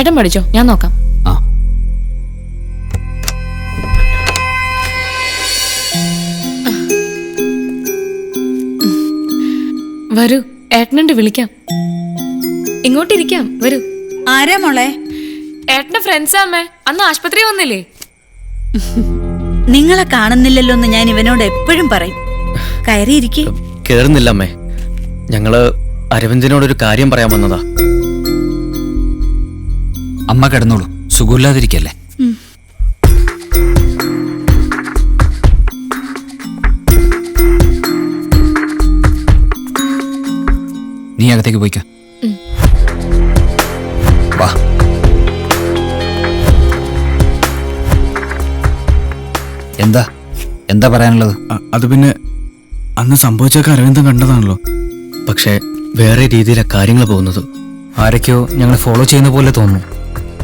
ചേട്ടൻ പഠിച്ചോ, ഞാൻ നോക്കാം. ആ വരൂ, ഏട്ടനുണ്ട്, വിളിക്കാം. ഇങ്ങോട്ടിരിക്കാം, വരൂ. ആരാ മോളെ? ഏട്ടന്റെ ഫ്രണ്ട്സാ അമ്മേ. അന്ന് ആശുപത്രി വന്നില്ലേ? നിങ്ങളെ കാണുന്നില്ലല്ലോ എന്ന് ഞാൻ ഇവനോട് എപ്പോഴും പറയും. കയറിയിരിക്കെ. കേറുന്നില്ല അമ്മേ, ഞങ്ങള് അരവിന്ദിനോടൊരു കാര്യം പറയാൻ വന്നതാ. അമ്മ കിടന്നോളൂ, സുഖമില്ലാതിരിക്കല്ലേ. നീ അകത്തേക്ക് പോയിക്കോ. വാ. എന്താ എന്താ പറയാനുള്ളത്? അത് പിന്നെ അന്ന് സംഭവിച്ചൊക്കെ അരവിന്ദൻ കണ്ടതാണല്ലോ. പക്ഷേ വേറെ രീതിയിലാണ് കാര്യങ്ങൾ പോകുന്നത്. ആരൊക്കെയോ ഞങ്ങളെ ഫോളോ ചെയ്യുന്ന പോലെ തോന്നുന്നു.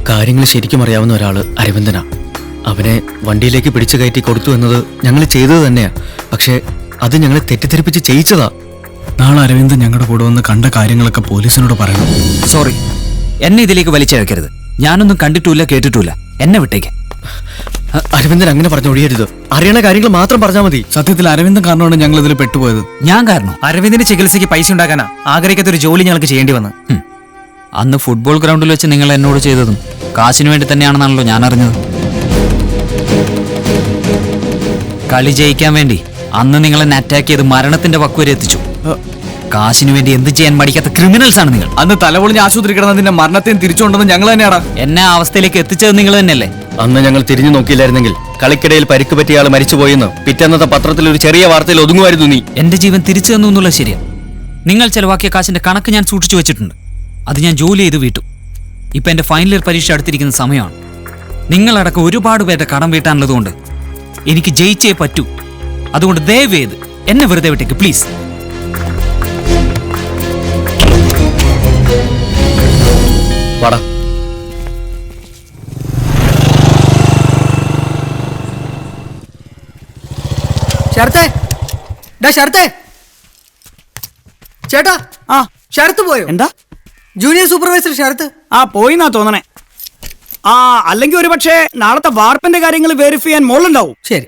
കാര്യങ്ങൾ ശരിക്കും അറിയാവുന്ന ഒരാള് അരവിന്ദനാ. അവനെ വണ്ടിയിലേക്ക് പിടിച്ചു കയറ്റി കൊടുത്തു എന്നത് ഞങ്ങൾ ചെയ്തത് തന്നെയാ. പക്ഷേ അത് ഞങ്ങളെ തെറ്റിദ്ധരിപ്പിച്ച് ചെയ്യിച്ചതാ. നാളെ അരവിന്ദൻ ഞങ്ങളുടെ കൂടെ വന്ന് കണ്ട കാര്യങ്ങളൊക്കെ പോലീസിനോട് പറയണം. സോറി, എന്നെ ഇതിലേക്ക് വലിച്ചഴക്കരുത്. ഞാനൊന്നും കണ്ടിട്ടില്ല, കേട്ടിട്ടില്ല. എന്നെ വിട്ടേക്ക്. അരവിന്ദൻ അങ്ങനെ പറഞ്ഞൊഴിയരുത്. അറിയണ കാര്യങ്ങൾ മാത്രം പറഞ്ഞാൽ മതി. സത്യത്തിൽ അരവിന്ദൻ കാരണമാണ് ഞങ്ങൾ ഇതിൽ പെട്ടുപോയത്. ഞാൻ കാരണം? അരവിന്ദിന്റെ ചികിത്സയ്ക്ക് പൈസ ഉണ്ടാക്കാനാ ആഗ്രഹിക്കാത്ത ഒരു ജോലി ഞങ്ങൾക്ക് ചെയ്യേണ്ടി വന്നു. അന്ന് ഫുട്ബോൾ ഗ്രൗണ്ടിൽ വെച്ച് നിങ്ങൾ എന്നോട് ചെയ്തതും കാശിനു വേണ്ടി തന്നെയാണെന്നാണല്ലോ ഞാൻ അറിഞ്ഞത്. കളി ജയിക്കാൻ വേണ്ടി അന്ന് നിങ്ങൾ എന്നെ അറ്റാക്ക് ചെയ്ത് മരണത്തിന്റെ വക്കുവരെ എത്തിച്ചു. കാശിനു വേണ്ടി എന്ത് ചെയ്യാൻ മടിക്കാത്ത ക്രിമിനൽസ് ആണ് നിങ്ങൾ. അന്ന് തലപൊളിഞ്ഞ് ആശുപത്രി കിടന്നതിന്റെ മരണത്തെയും തിരിച്ചുകൊണ്ടത് ഞങ്ങൾ തന്നെയാടാ. എന്നെ ആ അവസ്ഥയിലേക്ക് എത്തിച്ചത് നിങ്ങൾ തന്നെയല്ലേ? അന്ന് ഞങ്ങൾ തിരിഞ്ഞു നോക്കിയില്ലായിരുന്നെങ്കിൽ കളിക്കിടയിൽ പരിക്ക് പറ്റിയ ആൾ മരിച്ചുപോയെന്ന് പിറ്റേന്നത്തെ പത്രത്തിൽ ഒരു ചെറിയ വാർത്തയിൽ ഒതുങ്ങുമായിരുന്നു നീ. എന്റെ ജീവൻ തിരിച്ചു തന്നു എന്നുള്ളത് ശരിയാ. നിങ്ങൾ ചെലവാക്കിയ കാശിന്റെ കണക്ക് ഞാൻ സൂക്ഷിച്ചു വെച്ചിട്ടുണ്ട്. അത് ഞാൻ ജോലി ചെയ്ത് വീട്ടു. ഇപ്പൊ എന്റെ ഫൈനൽ ഇയർ പരീക്ഷ അടുത്തിരിക്കുന്ന സമയമാണ്. നിങ്ങളടക്കം ഒരുപാട് പേരുടെ കടം വീട്ടാനുള്ളതുകൊണ്ട് എനിക്ക് ജയിച്ചേ പറ്റൂ. അതുകൊണ്ട് ദയവ് ചെയ്ത് എന്നെ വെറുതെ വിട്ടേക്ക് പ്ലീസ്. വാടാ. ശരത്തേ, ശരത്തേ, ചേട്ടാ. ആ ശരത്ത് പോയോ? എന്താ? ജൂനിയർ സൂപ്പർവൈസർ ശരത്ത് പോയിന്നാ തോന്നണേ. അല്ലെങ്കിൽ ഒരു പക്ഷേ നാളത്തെ വാർപ്പിന്റെ കാര്യങ്ങൾ വെരിഫൈ ചെയ്യാൻ മോളുണ്ടാവും. ശരി.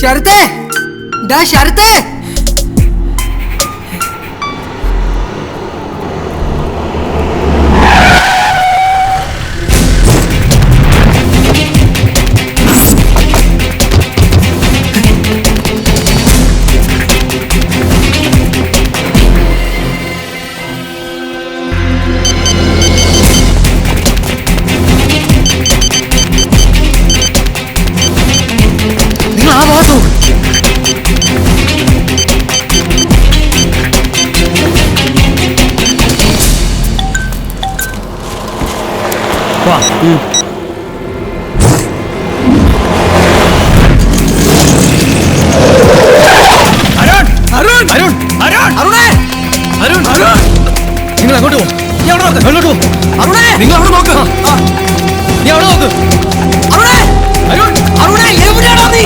ശരത്തേ, ശരത്തേ. നിങ്ങൾ ആ ഭാഗത്തോ? നിങ്ങൾ അങ്ങോട്ട് പോ. അങ്ങോട്ട് പോ. നിങ്ങൾ അവിടെ നോക്ക്. നീ അവിടെ നോക്ക്. എവിടെയാണോ നീ?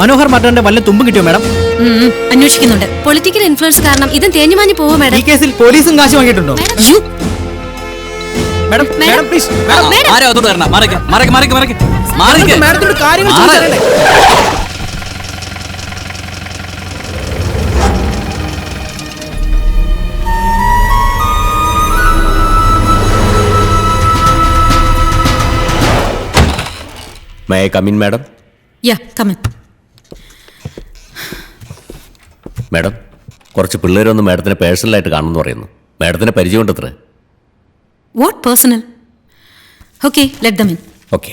മനോഹർ മറ്റന്റെ വല്ല തുമ്പും കിട്ടിയോ മാഡം? അന്വേഷിക്കുന്നുണ്ട്. പൊളിറ്റിക്കൽ ഇൻഫ്ലുവൻസ് കാരണം ഇതും തേഞ്ഞുമാഞ്ഞു പോവോ ഈ മാഡം? കേസിൽ പോലീസും കാശ് വാങ്ങിയിട്ടുണ്ടോ? യ്യോ, മാഡം മാഡം പ്ലീസ് ആരോ അതോട് വരണം. മാറിക്ക്, മാറിക്ക്, മാറിക്ക്, മാറിക്ക്. മാറിക്ക്. മാഡത്തിനോട് കാര്യങ്ങൾ മാറ്. ചോദിച്ചാലേ. May I come in, madam? Yeah come in. Madam, കുറച്ച് പിള്ളേരൊന്ന് മാഡത്തിനെ പേഴ്സണലായിട്ട് കാണുമെന്ന് പറയുന്നു. മാഡത്തിനെ പരിചയമുണ്ട് അത്ര. What personal? Okay, let them in. Okay.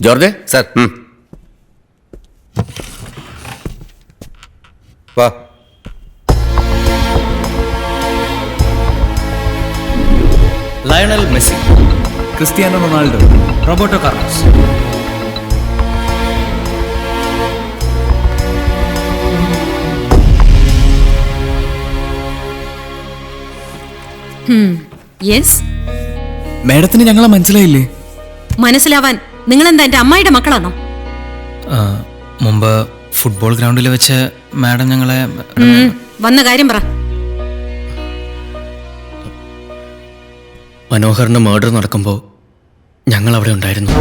George sir, വാ. Lionel Messi, Cristiano Ronaldo, Roberto Carlos. Yes. മേഡത്തിന് ഞങ്ങളെ മനസ്സിലായില്ലേ? മനസ്സിലാവാൻ നിങ്ങൾ എന്താ എന്റെ അമ്മായിയുടെ മക്കളാണോ? മുമ്പ് ഫുട്ബോൾ ഗ്രൗണ്ടിൽ വെച്ച് മാഡം ഞങ്ങളെ വന്ന കാര്യം പറ. മനോഹറിന്റെ മർഡർ നടക്കുമ്പോൾ ഞങ്ങൾ അവിടെ ഉണ്ടായിരുന്നു.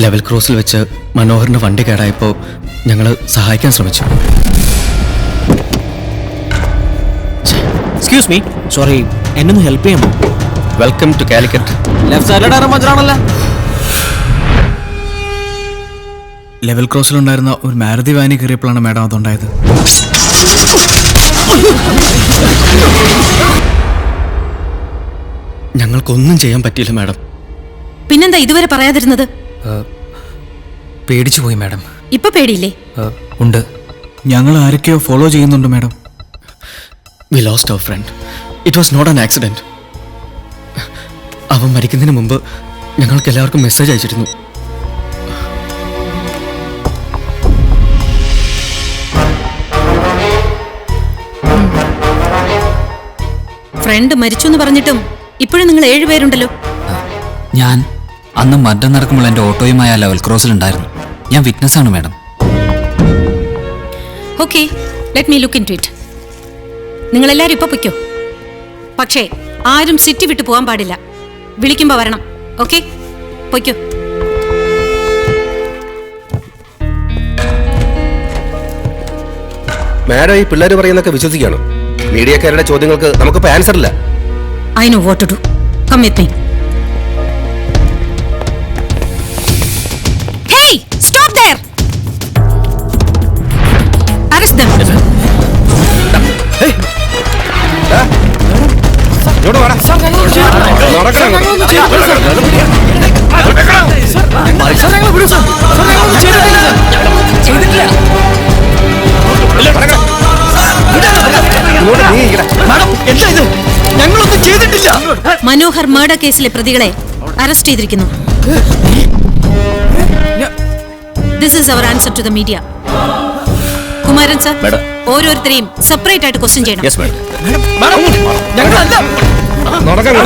ലെവൽ ക്രോസിൽ വെച്ച് മനോഹറിന്റെ വണ്ടി കേടായപ്പോൾ ഞങ്ങൾ സഹായിക്കാൻ ശ്രമിച്ചു. എക്സ്ക്യൂസ് മീ, സോറി, എന്നൊന്ന് ഹെൽപ്പ് ചെയ്യാമോ? Welcome to Calicut. ലെഫ്റ്റ് സൈഡിലാണ് മഞ്ചാണല്ലോ. ലെവൽ ക്രോസിലുണ്ടായിരുന്ന ഒരു മാരുതി വാനി കയറിയപ്പോഴാണ് മാഡം അതുണ്ടായത്. ഞങ്ങൾക്കൊന്നും ചെയ്യാൻ പറ്റിയില്ല മാഡം. പിന്നെന്താ ഇതുവരെ പറയാതിരുന്നത്? പേടിച്ചു പോയി മാഡം. ഇപ്പൊ പേടിയില്ലേ? ഉണ്ട്. ഞങ്ങൾ ആരൊക്കെയോ ഫോളോ ചെയ്യുന്നുണ്ട് madam. We lost our friend. It was not an accident. അവൻ മരിക്കുന്നതിന് മുമ്പ് ഞങ്ങൾക്ക് എല്ലാവർക്കും മെസ്സേജ് അയച്ചിരുന്നു. ഫ്രണ്ട് മരിച്ചു എന്ന് പറഞ്ഞിട്ടും ഇപ്പോഴും നിങ്ങൾ 7 പേരുണ്ടല്ലോ. ഞാൻ അന്ന് മർഡർ നടക്കുമ്പോൾ എൻ്റെ ഓട്ടോയുമായ ലെവൽ ക്രോസിലുണ്ടായിരുന്നു. ഞാൻ വിറ്റ്നസ് ആണ് madam. Okay, let me look into it. നിങ്ങളെല്ലാരും ഇപ്പൊ പൊയ്ക്കോ. പക്ഷേ ആരും സിറ്റി വിട്ടു പോകാൻ പാടില്ല. വിളിക്കുമ്പോ വരണം. ഓക്കെ, പൊയ്ക്കോ. മാഡം ഈ പിള്ളേർ പറയുന്നൊക്കെ വിശ്വസിക്കുകയാണ്. മീഡിയക്കാരുടെ ചോദ്യങ്ങൾക്ക് നമുക്കിപ്പോൾ ആൻസർ ഇല്ല. I know what to do. Come with me. Hey! Stop there! Arrest them. ഇങ്ങോട്ട് വാടാ. നടക്കണം. ഇങ്ങോട്ട് നീങ്ങിക്കടാ. എന്താ ഇത്? ഞങ്ങളൊന്നും ചെയ്തിട്ടില്ല. മനോഹർ മർഡർ കേസിലെ പ്രതികളെ അറസ്റ്റ് ചെയ്തിരിക്കുന്നു. This is our answer to the media. Kumaran sir, Madam. ഓരോരുത്തരെയും സെപ്പറേറ്റ് ആയിട്ട് ക്വസ്റ്റ്യൻ ചെയ്യണം. Yes madam. ഞങ്ങളല്ല. നടക്കണം.